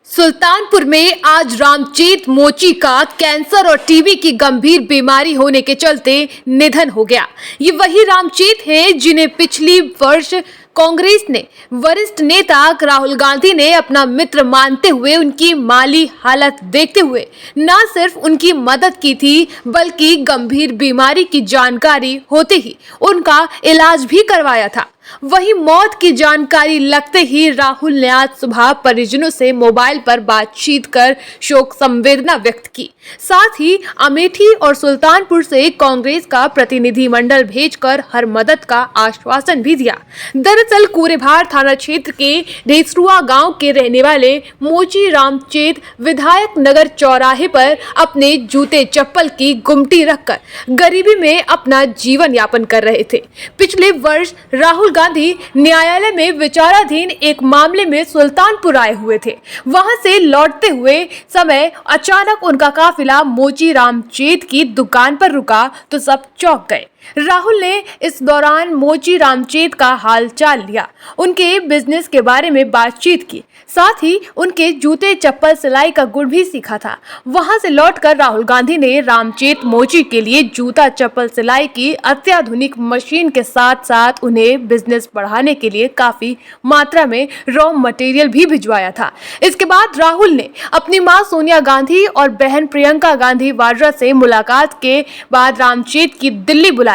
सुल्तानपुर में आज रामचेत मोची का कैंसर और टीबी की गंभीर बीमारी होने के चलते निधन हो गया। ये वही रामचेत है जिन्हें पिछली वर्ष कांग्रेस ने वरिष्ठ नेता राहुल गांधी ने अपना मित्र मानते हुए उनकी माली हालत देखते हुए न सिर्फ उनकी मदद की थी बल्कि गंभीर बीमारी की जानकारी होते ही उनका इलाज भी करवाया था। वही मौत की जानकारी लगते ही राहुल ने आज सुबह परिजनों से मोबाइल पर बातचीत कर शोक संवेदना व्यक्त की। साथ ही अमेठी और सुल्तानपुर से कांग्रेस का प्रतिनिधिमंडल भेजकर हर मदद का आश्वासन भी दिया। दरअसल कूरेभार थाना क्षेत्र के ढेसरुआ गांव के रहने वाले मोची रामचेत विधायक नगर चौराहे पर अपने जूते चप्पल की गुमटी रखकर गरीबी में अपना जीवन यापन कर रहे थे। पिछले वर्ष राहुल गांधी न्यायालय में विचाराधीन एक मामले में सुल्तानपुर आए हुए थे। वहां से लौटते हुए समय अचानक उनका काफिला मोची रामचेत की दुकान पर रुका तो सब चौंक गए। राहुल ने इस दौरान मोची रामचेत का हालचाल लिया, उनके बिजनेस के बारे में बातचीत की, साथ ही उनके जूते चप्पल सिलाई का गुण भी सीखा था। वहां से लौटकर राहुल गांधी ने रामचेत मोची के लिए जूता चप्पल सिलाई की अत्याधुनिक मशीन के साथ साथ उन्हें बिजनेस बढ़ाने के लिए काफी मात्रा में रॉ मटेरियल भी भिजवाया था। इसके बाद राहुल ने अपनी मां सोनिया गांधी और बहन प्रियंका गांधी वाड्रा से मुलाकात के बाद रामचेत की दिल्ली बुलाया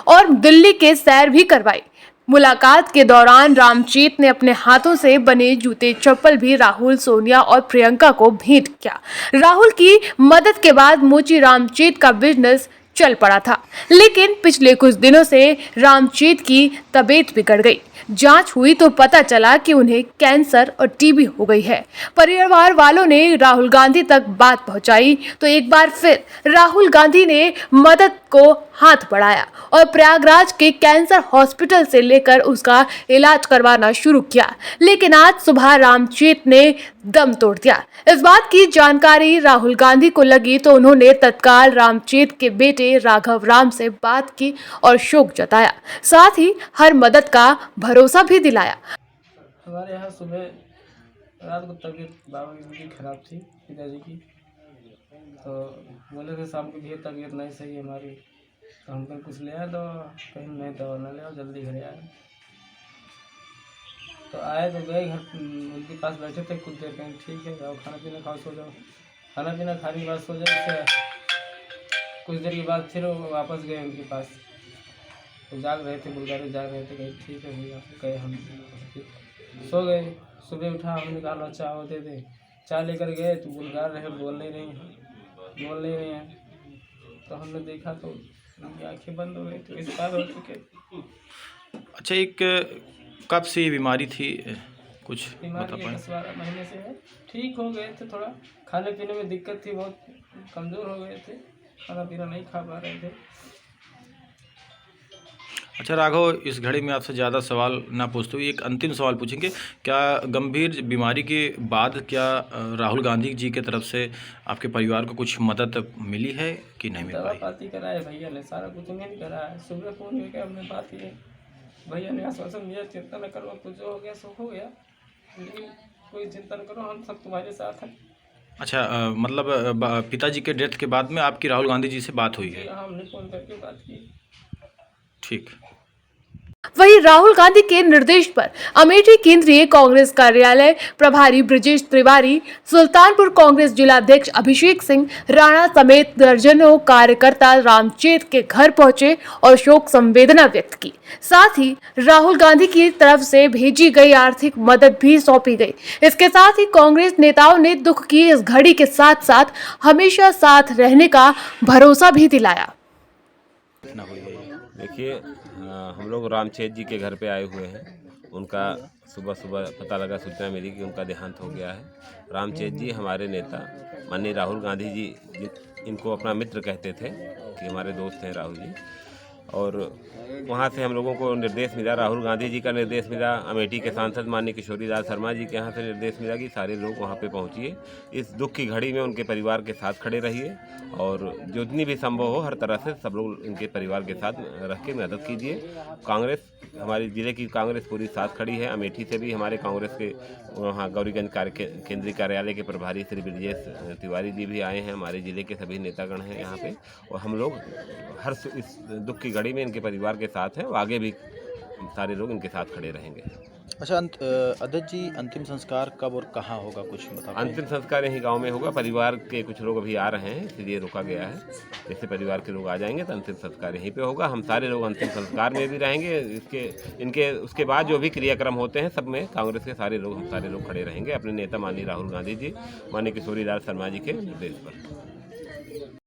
और दिल्ली के सैर भी करवाई। मुलाकात के दौरान रामचेत ने अपने हाथों से बने जूते चप्पल भी राहुल, सोनिया और प्रियंका को भेंट किया। राहुल की मदद के बाद मोची रामचेत का बिजनेस चल पड़ा था, लेकिन पिछले कुछ दिनों से रामचेत की तबीयत बिगड़ गई। जांच हुई तो पता चला कि उन्हें कैंसर और टीबी हो गई है। परिवार वालों ने राहुल गांधी तक बात पहुंचाई तो एक बार फिर राहुल गांधी ने मदद को हाथ बढ़ाया और प्रयागराज के कैंसर हॉस्पिटल से लेकर उसका इलाज करवाना शुरू किया। लेकिन आज सुबह रामचेत ने दम तोड़ दिया। इस बात की जानकारी राहुल गांधी को लगी तो उन्होंने तत्काल रामचेत के बेटे राघव राम से बात की और शोक जताया, साथ ही हर मदद का भरोसा भी दिलाया। हमारे यहाँ सुबह रात को तबीयत बाबा की उनकी खराब थी, पिताजी की, तो बोले थे शाम को भी तबीयत नहीं सही है हमारी, तो हम कहीं कुछ ले आए दवा, कहीं नहीं दवा ना ले आओ, जल्दी घर आए। तो आए तो गए घर, उनके पास बैठे थे कुछ देर, कहीं ठीक है जाओ खाना पीना खाओ सो जाओ। खाना पीना खाने के बाद सो जाए, कुछ देर के बाद फिर वो वापस गए उनके पास, तो जाग रहे थे, बुलगारी जाग रहे थे, कहीं ठीक है भैया, गए हम सो गए। सुबह उठा, हमने कहा लो चाय होते थे, चाय लेकर गए तो बुलगार रहे, बोल नहीं रहे हैं। तो हमने देखा तो उनकी आँखें बंद हो गई, तो एक्सपायर हो चुके। अच्छा, एक कब से ये बीमारी थी, कुछ बता पाएं? 10-12 महीने से है। ठीक हो गए थे, थोड़ा खाने पीने में दिक्कत थी, बहुत कमज़ोर हो गए थे, खाना पीना नहीं खा पा रहे थे। अच्छा राघव, इस घड़ी में आपसे ज़्यादा सवाल ना पूछते हुए एक अंतिम सवाल पूछेंगे। क्या गंभीर बीमारी के बाद क्या राहुल गांधी जी की तरफ से आपके परिवार को कुछ मदद मिली है कि नहीं मिल दवा पाई? पाती कराए भैया ने, सारा कुछ उन्हें करा है। सुबह फ़ोन करके हमने बात की, भैया ने आश्वासन दिया, चिंता न करो, कुछ जो हो गया सो हो गया, लेकिन कोई चिंता न करो, हम सब तुम्हारे साथ हैं। अच्छा, मतलब पिताजी के डेथ के बाद में आपकी राहुल गांधी जी से बात हुई है? हमने फ़ोन करके बात की। ठीक। वहीं राहुल गांधी के निर्देश पर अमेठी केंद्रीय कांग्रेस कार्यालय प्रभारी ब्रजेश तिवारी, सुल्तानपुर कांग्रेस जिलाध्यक्ष अभिषेक सिंह राणा समेत दर्जनों कार्यकर्ता रामचेत के घर पहुंचे और शोक संवेदना व्यक्त की। साथ ही राहुल गांधी की तरफ से भेजी गई आर्थिक मदद भी सौंपी गई। इसके साथ ही कांग्रेस नेताओं ने दुख की इस घड़ी के साथ साथ हमेशा साथ रहने का भरोसा भी दिलाया। देखिए, हम लोग रामचेत जी के घर पे आए हुए हैं। उनका सुबह सुबह पता लगा, सूचना मिली कि उनका देहांत हो गया है। रामचेत जी हमारे नेता माननीय राहुल गांधी जी इनको अपना मित्र कहते थे कि हमारे दोस्त हैं राहुल जी, और वहाँ से हम लोगों को निर्देश मिला, राहुल गांधी जी का निर्देश मिला, अमेठी के सांसद माननीय किशोरीलाल शर्मा जी के यहाँ से निर्देश मिला कि सारे लोग वहाँ पे पहुँचिए, इस दुख की घड़ी में उनके परिवार के साथ खड़े रहिए और जितनी भी संभव हो हर तरह से सब लोग इनके परिवार के साथ रख के मदद कीजिए। कांग्रेस, हमारे ज़िले की कांग्रेस पूरी साथ खड़ी है। अमेठी से भी हमारे कांग्रेस के वहाँ गौरीगंज केंद्रीय कार्यालय के प्रभारी श्री ब्रजेश तिवारी जी भी आए हैं। हमारे ज़िले के सभी नेतागण हैं यहाँ पे और हम लोग हर इस दुख की घड़ी में इनके परिवार के साथ हैं और आगे भी सारे लोग इनके साथ खड़े रहेंगे। अच्छा, अध्यक्ष जी, अंतिम संस्कार कब और कहाँ होगा, कुछ बता पाएं? अंतिम संस्कार यहीं गांव में होगा। परिवार के कुछ लोग अभी आ रहे हैं इसलिए रुका गया है। जैसे परिवार के लोग आ जाएंगे तो अंतिम संस्कार यहीं पे होगा। हम सारे लोग अंतिम संस्कार में भी रहेंगे। इनके उसके बाद जो भी क्रियाक्रम होते हैं सब में कांग्रेस के हम सारे लोग खड़े रहेंगे अपने नेता माननीय राहुल गांधी जी, माननीय किशोरीलाल शर्मा जी के निर्देश पर।